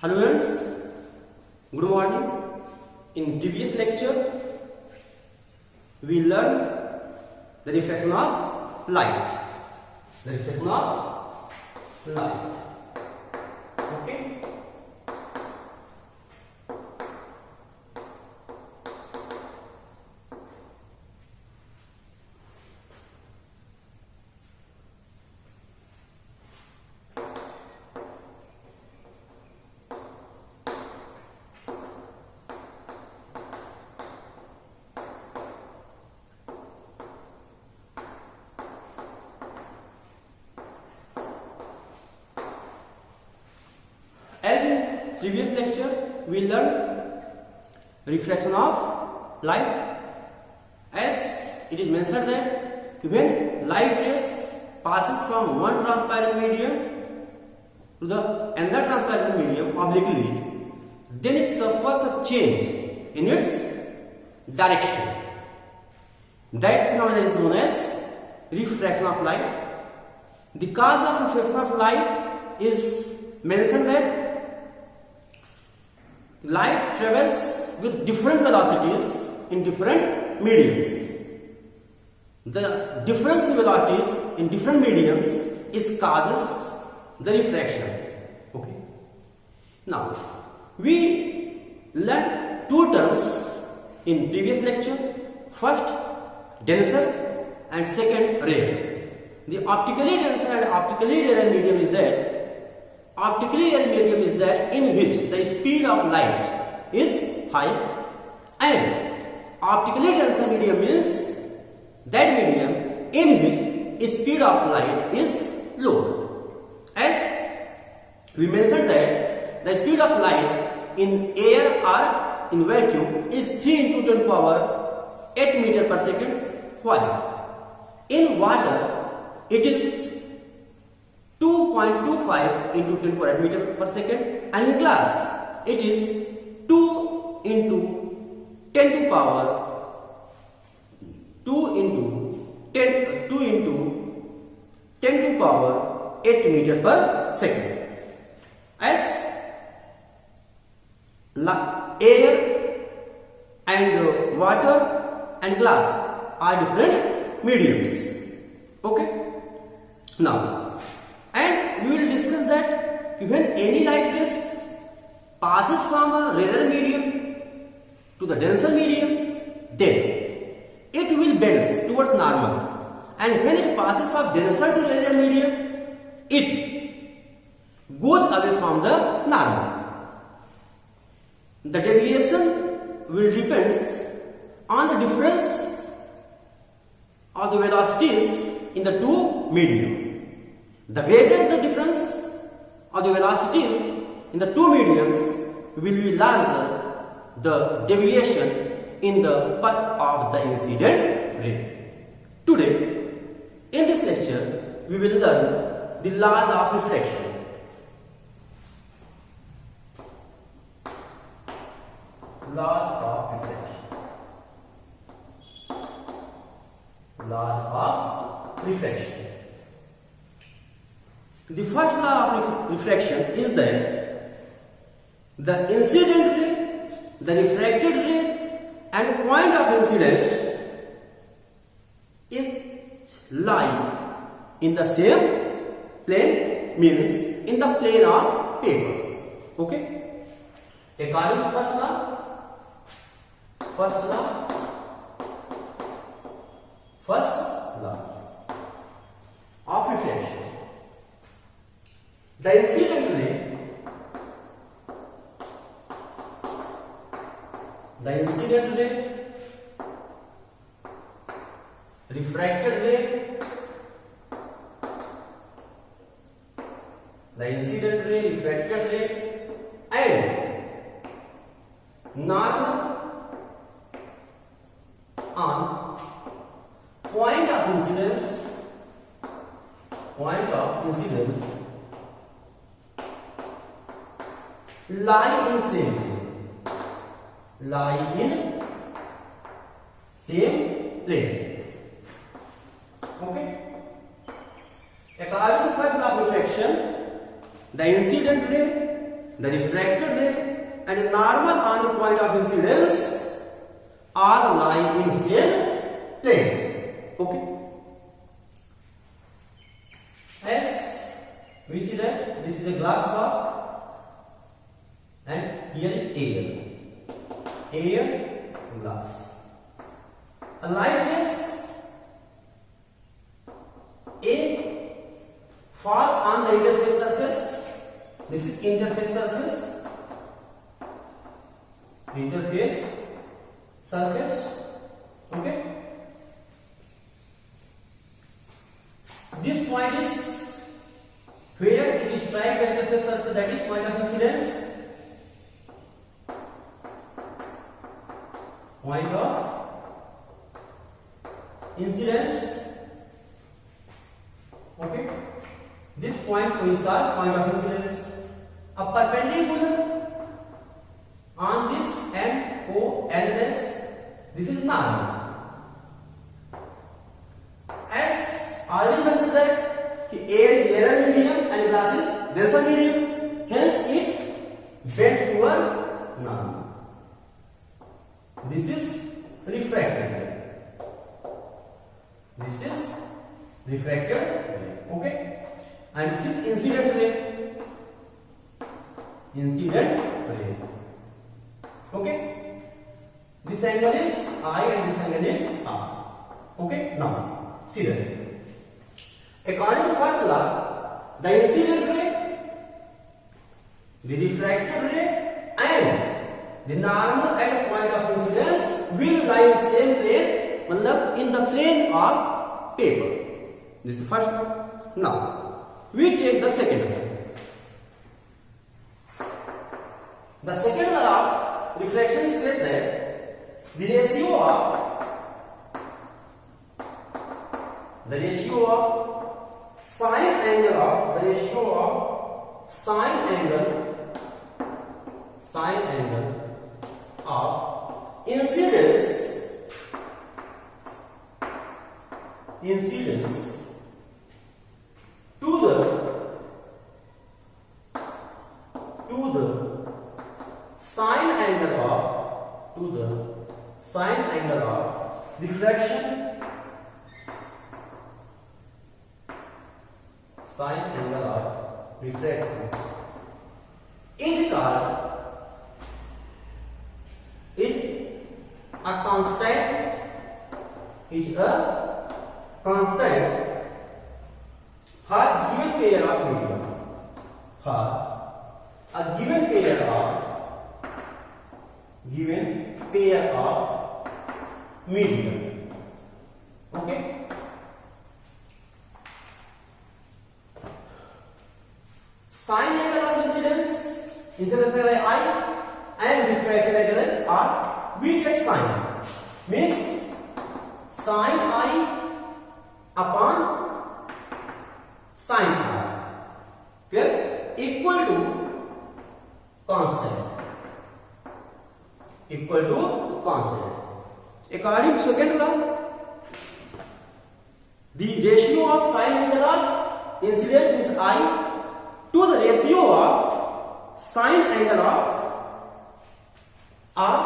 Hello friends, good morning. In previous lecture, we learned the reflection of light. The reflection of light. Okay. As in previous lecture, we learned reflection of light. As it is mentioned that when light rays passes from one transparent medium to the another transparent medium obliquely, then it suffers a change in its direction. That phenomenon is known as refraction of light. The cause of refraction of light is mentioned that light travels with different velocities in different mediums. The difference in velocities in different mediums is causes the refraction. Okay. Now, we learned two terms in previous lecture. First, denser, and second, rare. The optically denser and optically rare medium is that optically rare medium is that in which the speed of light is high, and optically denser medium is that medium in which speed of light is low. As we mentioned that the speed of light in air or in vacuum is 3 into 10 power 8 meter per second, while in water it is 2.25 into 10 power 8 meter per second, and in glass it is 2 into 10 to power 10 to power 8 meter per second. As air and water and glass are different mediums. Okay. Now, and we will discuss that when any light rays passes from a rarer medium to the denser medium, then it will bend towards normal, and when it passes from denser to rarer medium, it goes away from the normal. The deviation will depend on the difference of the velocities in the two medium. The greater the difference of the velocities in the two mediums will be larger the deviation in the path of the incident ray. Today, in this lecture, we will learn the laws of refraction. Laws of refraction. Laws of refraction. The first law of refraction is that the incident ray, the refracted ray, and point of incidence is lie in the same plane, means in the plane of paper. Okay. According to first law of refraction, the incident ray, refracted ray, and normal on point of incidence lie in same plane. Okay. According to first law of refraction, the incident ray, the refracted ray and the normal on the point of incidence are lying in same plane. Okay. As we see that this is a glass bar and here is air, glass. A light rays A falls on the interface surface. This is interface surface. Interface surface. Okay. This point is where it is strike the interface surface, that is point of incidence. Point of incidence. Okay. This point is called point of incidence. A perpendicular on this end O L S. This is normal. As already mentioned that air is air medium and glass is denser medium. Hence it bends towards normal. This is refracted ray. This is refracted ray. Okay. And this is incident ray. Incident ray. Okay. This angle is I and this angle is R. Okay. Now see that. According to first law, the incident ray, the refracted ray, and the normal at point of incidence will lie in same plane, in the plane of paper. This is the first one. Now we take the second one. The second law of refraction says that the ratio of sine angle of the ratio of sine angle of incidence to the sine angle of refraction, sine angle of refraction is called a constant for given pair of medium. For a given pair of medium. Okay. Sine angle of incidence angle I and refracted angle R. We get sine means sine I upon sine R, clear, equal to constant. According to second law, the ratio of sine angle of incidence is I to the ratio of sine angle of R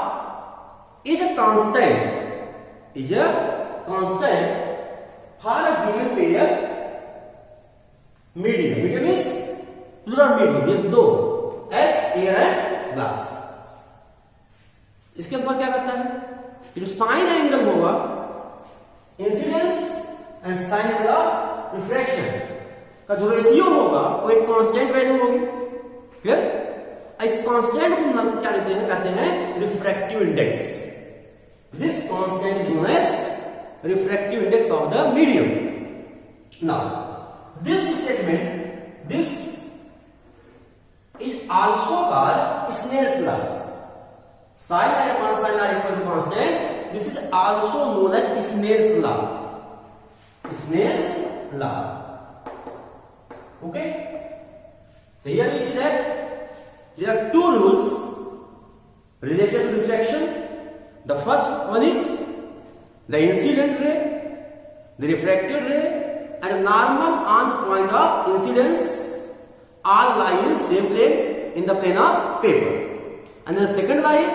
is a constant. For a given pair medium. Medium is plural medium with दो as air and glass. इसके अंदर क्या करता है कि जो sine angle होगा incidence and sine angle of refraction का जो रेशियो होगा वो एक कांस्टेंट वैल्यू होगी. क्लियर. इस कांस्टेंट को हम क्या कहते हैं refractive index. This constant is known as refractive index of the medium. Now this statement is also called Snell's law. Sin I upon sin R equal to constant. This is also known as Snell's law. Snell's law. Okay. So here we see that there are two rules related to refraction. The first one is the incident ray, the refracted ray, and normal on point of incidence all lie in same plane in the plane of paper. And the second one is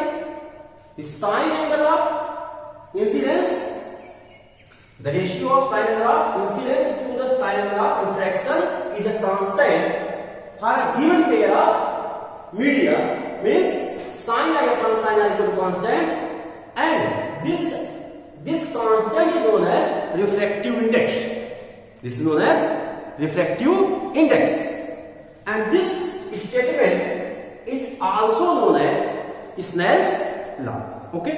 the sine angle of incidence. The ratio of sine angle of incidence to the sine angle of refraction is a constant for a given pair of media, means sine I upon sine are equal to constant, and this constant is known as refractive index. This is known as refractive index, and this statement is also known as Snell's law. Okay.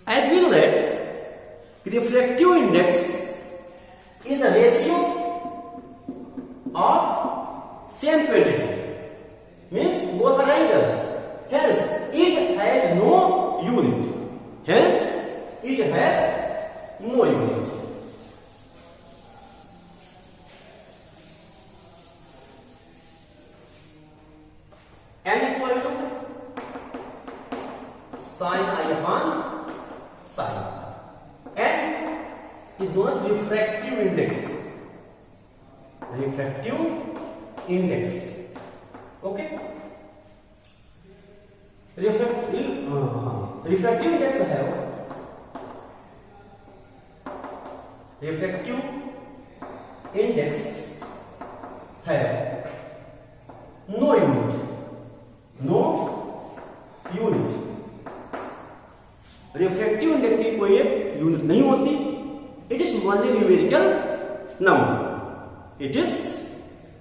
As we know that refractive index is the ratio of same quantity, means both are angles. Hence, it has no unit. Hence, it has no unit. N equal to sine I upon sine. N is known as refractive index. Refractive index. Okay. Refractive index have refractive index have no unit. Refractive index की कोई एक unit नहीं होती. It is only numerical number. It is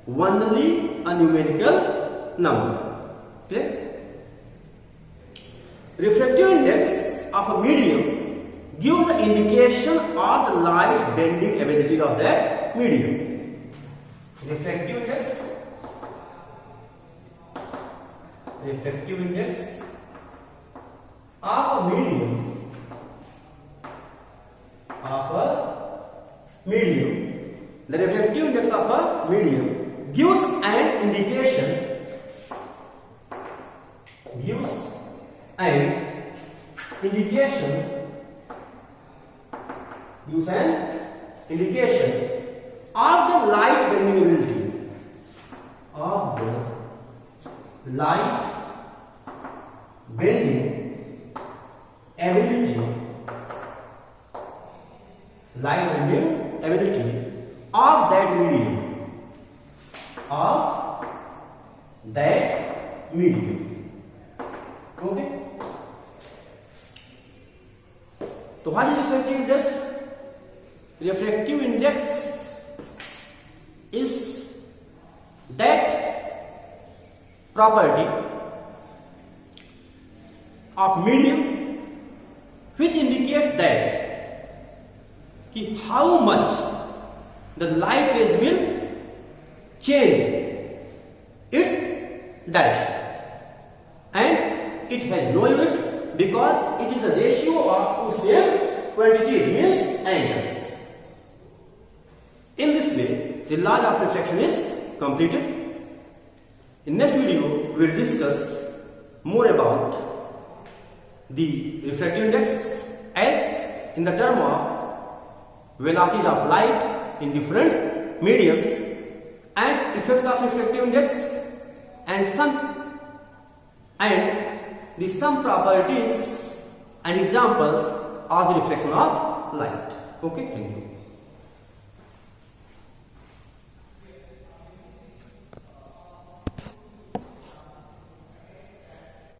only a numerical number. Clear. Refractive index of a medium give the indication of the light bending ability of that medium. Refractive index of a medium the refractive index of a medium gives an indication of the light bending ability of that medium. Okay. So what is refractive index? Refractive index is that property of medium which indicates that how much the light rays will change its direction, and it has no unit because it is the ratio of two same quantities, means angles. In this way, the law of refraction is completed. In next video, we will discuss more about the refractive index as in the term of velocities of light in different mediums and effects of refractive index and some properties and examples of the reflection of light. Okay, thank you.